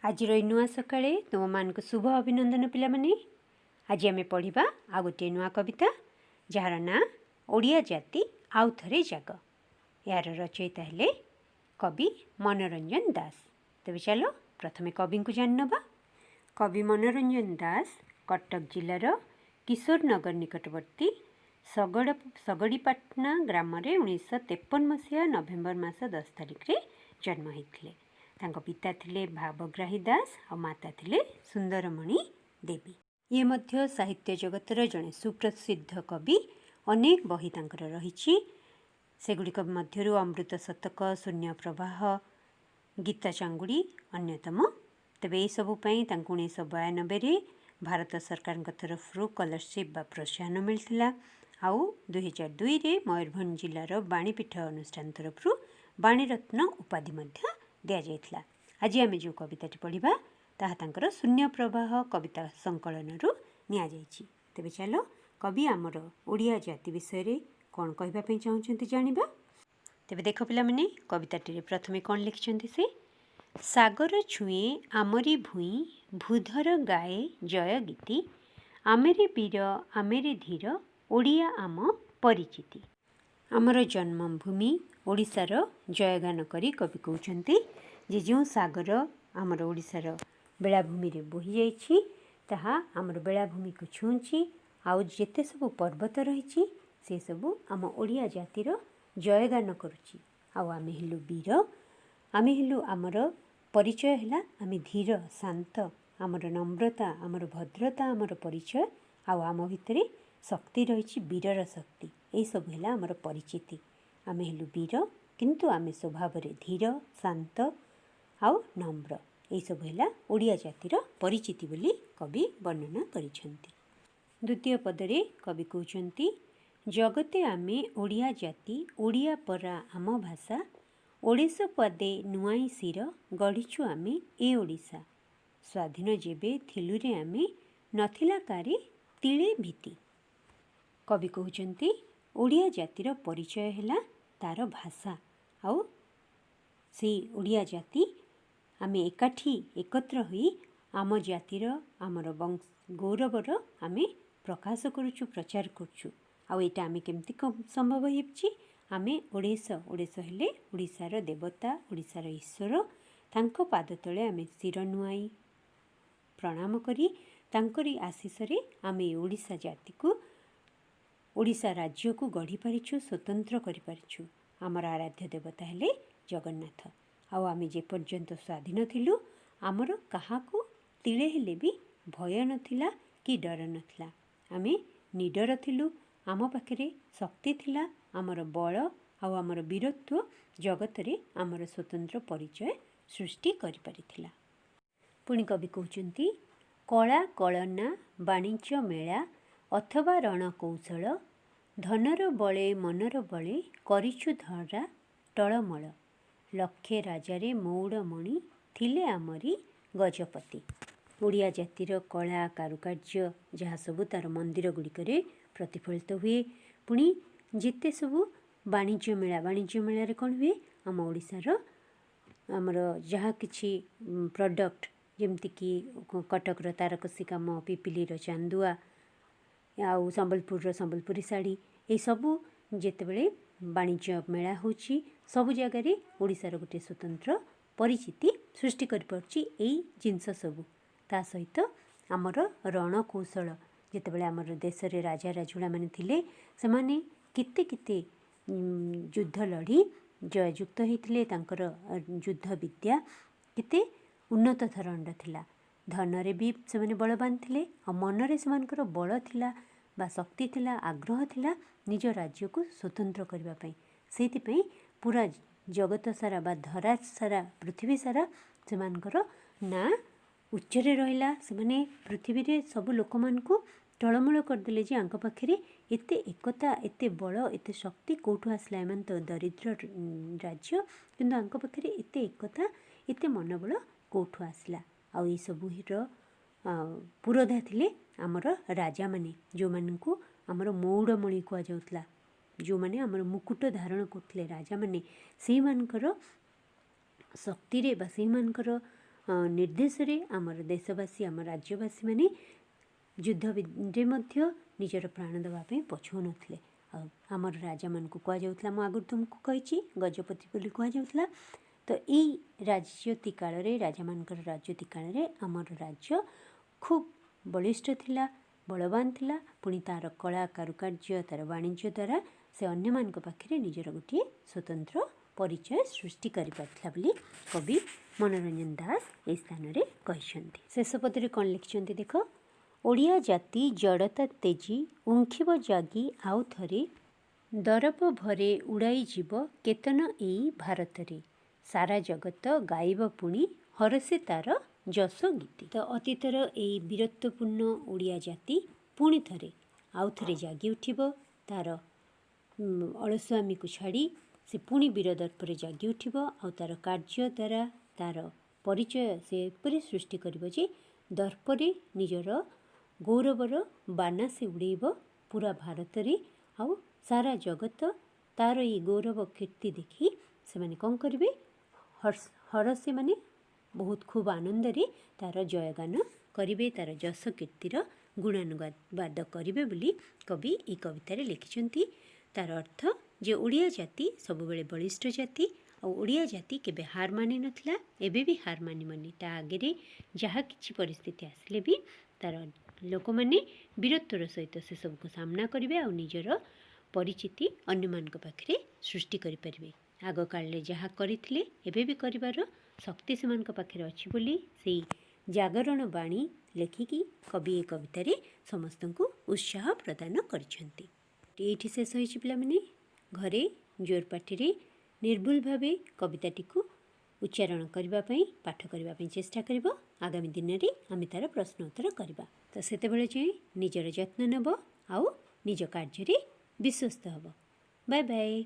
आज नुआ सकाळे तुम मानक शुभ अभिनंदन पिलामाने। आज आम पढ़ा आ गोटे नुआ कविता जार ना ओडिया जाति आउ थरे जाग। यार रचयिता हेले कवि मनोरंजन दास। तेज चलो प्रथमे कवि को जान नबा। कवि मनोरंजन दास कटक जिलार किशोरनगर निकटवर्ती सगड़ीपाटना ग्राम 1953 मसीहा नवेम्बर मास 10 तारिख रे जन्म होते। तांको पिता थिले भावग्राही दास और माता थिले सुंदरमणि देवी। ये मध्य साहित्य जगतर जड़े सुप्रसिद्ध कवि। अनेक बही तांकर रहिछि। सेगुड़िक मध्यरु अमृत शतक, शून्य प्रवाह, गीता चांगुड़ी अन्यतम। तेबे ये सबु पई तांको 1992 भारत सरकार तरफ स्कॉलरशिप बा प्रोत्साहन मिलथिला। आउ 2002 रे मयूरभंज जिलार बाणीपीठ अनुष्ठान तरफ बाणीरत्न उपाधि मध्य दिया जायथिला। आज आम जो कविताटी पढ़ा ताहा तांकर शून्य प्रवाह कविता संकलन निया जायछि। तेबे चलो कवि आमर ओडिया जाति विषय रे कौन कहबा चाहूँगी जानिबा। तेबे देख पिला माने कविताटी प्रथमे कौन लिखिछन्ति से। सागर छुए आमरी भूई भूधर गाए जय गीति, आमेरे वीर आमेरे धीर ओडिया आम परिचिति। आमर जन्मभूमि ओडिशार जयगान करी कवि कहते जे जो सागर आमर ओडिशार बेलाभूमि रे बोही जाइछि ताहा आमर बेलाभूमि को छुँची। आउ जेते सबु पर्वत रही से सबु आम ओडिया जातिर जयगान करुछि। आउ आमे हेलु वीर, आमे हेलु आमर परिचय हैला आमे धीर शांत, आमर नम्रता आमर भद्रता आमर परिचय। आउ आम भितरे शक्ति रही वीरर शक्ति, यही सब है आमर परिचिति। आमे हेलु वीर किंतु आमे स्वभाव रे धीर शांत आउ नम्र, यही सब है ओडिया जातिर परिचिति बोली कवि वर्णना करिछन्ति। द्वितीय पदरे कवि कहउछन्ति जगते आमे ओडिया जाति ओडिया परा आम भाषा, ओडेश पदे नुआई शिर गढ़िछु आमे ए ओडिशा, स्वाधीन जेबे थिलु रे आमे नथिला कारे तिले भीति। कवि कहउछन्ति ओडिया जातिर परिचय हैला तार भाषा। आउ से ओडिया जाति आमे एकाठी एकत्र होई आम जातिर आमर वंश गौरवर आमे प्रकाश करुछु प्रचार करुछु। आउ एटा आमे केमती संभव होइछि। आमे ओडेश हेले ओडिशार देवता ओडिशार ईश्वर, तांको पाद तले आमे शिर नुआई प्रणाम करी तांकरी आशीष रे आमे ओडिशा जाति को ओडिशा राज्य को गढ़ी पारिछु, स्वतंत्र करि पारिछु। आमर आराध्य देवता हेले जगन्नाथ। आउ आमे जे पर्यंत स्वाधीन थिलु आमर काहाकू तिले हेले भी भय नथिला कि डर नथिला। आमे निडर थिलु, आम पाखरे शक्ति थिला, आमर बल आउ आमर वीरत्व जगत रे आमर स्वतंत्र परिचय सृष्टि करि पारिथिला। पुणी कवि कहउछन्ति कला कलना वाणिज्य मेला अथवा रणकौशल, धनर बले मनर बले करिछु धरा टळमळ, लक्षे राजारे मौड़मणि थिले आमरी गजपति। ओडिया जातिर कला कारुकार्य जहाँ सबु तार मंदिर गुड़िकरे प्रतिफलित हुए। पुणी जिते सबु वाणिज्य मेला कौन हुए आम ओडिशार आमर जहाँ किछि प्रोडक्ट जेमतिकी कटकर तारकसी काम, पिपिलीर चांदुआ आउ संबलपुरी साड़ी, ये सबू जेतेबेले वाणिज्य मेला होची सबु जगार ओडिशार गोटे स्वतंत्र परिचिति सृष्टि करि पारछि। एई जिनस सबू ता सहित आमर रणकौशल जेतेबेले आमर देश रे राजा राजुड़ा माने थिले सेमाने केते केते युद्ध लड़ी जययुक्त होइथिले। तांकर युद्ध विद्या केते उन्नत धरणर थिला। धनरे भी सेमाने बलवान थिले आ मनरे सेमानकर बल थिला बा शक्ति थिला, आग्रह थिला निज राज्य को स्वतंत्र करबा पई। सेति पई पूरा जगत सारा बा धरा सारा पृथ्वी सारा सेमानकर ना उच्चरे रहिला। सेमाने पृथ्वी रे सब लोक मान को टळमळ करदेले जे आंक पाखरे एते एकता एते बल एते शक्ति कोठु आसला। एमान तो दरिद्र राज्य किंतु आंक पाखरे एते एकता एते मनोबल कोठु आसला। आउ ई सबु हिरो पुरोधा थिले आमर राजा माने जो मानकु आमर मौड़मणि कुआ जाउतला, जो माने आमर मुकुट धारण करथिले राजा माने, सेई मानकर शक्ति रे बा सेई मानकर निर्देश आमर देशवासी आम राज्यवासी माने युद्धरे निजर प्राण देवाई पछौ नथिले। आमर राजा मान को कहुला मु आगुरी तुमको कही गजपति बोली कहुला। तो यही राजती काल राजा मानकर राजती काल आमर राज्य खूब बलिष्ठ थिला, बलवान थिला। पुणी तार कला कारुकार्य तार वाणिज्य द्वारा से अन्य मान पाखे निजर गोटे स्वतंत्र परिचय सृष्टि कर पारथिला बोली कवि मनोरंजन दास ए स्थान में कहते। शेष पदरे कौन लिखिं देख, ओडिया जाति जड़ता तेजी उंखिब जागी आउ थरे, दरब भरे उड़ाई जीव केतन एई भारतरे, सारा जगत गाइब पुणी हरसे तार जस गीति। तो अतीतर यही वीरत्वपूर्ण ओडिया जाति पुणी थरे आउ थरे जागी उठिब, तार अलसुआमी को छाड़ी से पुणी वीर दर्पर जागी उठिब, आउ तार कार्य द्वारा तार परिचय से एपरि सृष्टि करिब जे दर्परे निजर गौरवर बाना से उड़ेब पूरा भारत रे, आउ सारा जगत तार ये गौरव कीर्ति देखी से माने कौन करिवे हरसे माने बहुत खूब आनंद रे तार जयगान करिवे, तार जस कीर्तिर गुणानुवाद करिवे बोली कवि ई कवितार लिखिछंती। तार अर्थ जे ओडिया जाति सबुबेले बलिष्ठ जाति, आ ओडिया जाति केबे हार मानि नथिला, एबे भी हार मानि मानि ता आगे जहाँ किछि परिस्थिति आसले भी तार लोक माने वीरत्वर सहित से सबको सामना करिवे, आ निजर परिचिति अन्य मान पाखे सृष्टि करि परिवे। आग काले जहाँ करथिले एबे भी करिवार शक्ति से मान पाखे अछि बोली सेई जागरण बाणी लेखिकी कवि ए कवितार समस्त को उत्साह प्रदान करिसेंती। एठी शेष होइछि पिला माने घरे जोर पाठी निर्भुल भावे कविताटी को उच्चारण करने पाठ करने चेष्टा करिबो। आगामी दिन में आम तार प्रश्न उत्तर करवा। तो सेतेबेले जाए निजर जत्न नेब आउ निज कार्य विश्वस्त हब। Bye bye.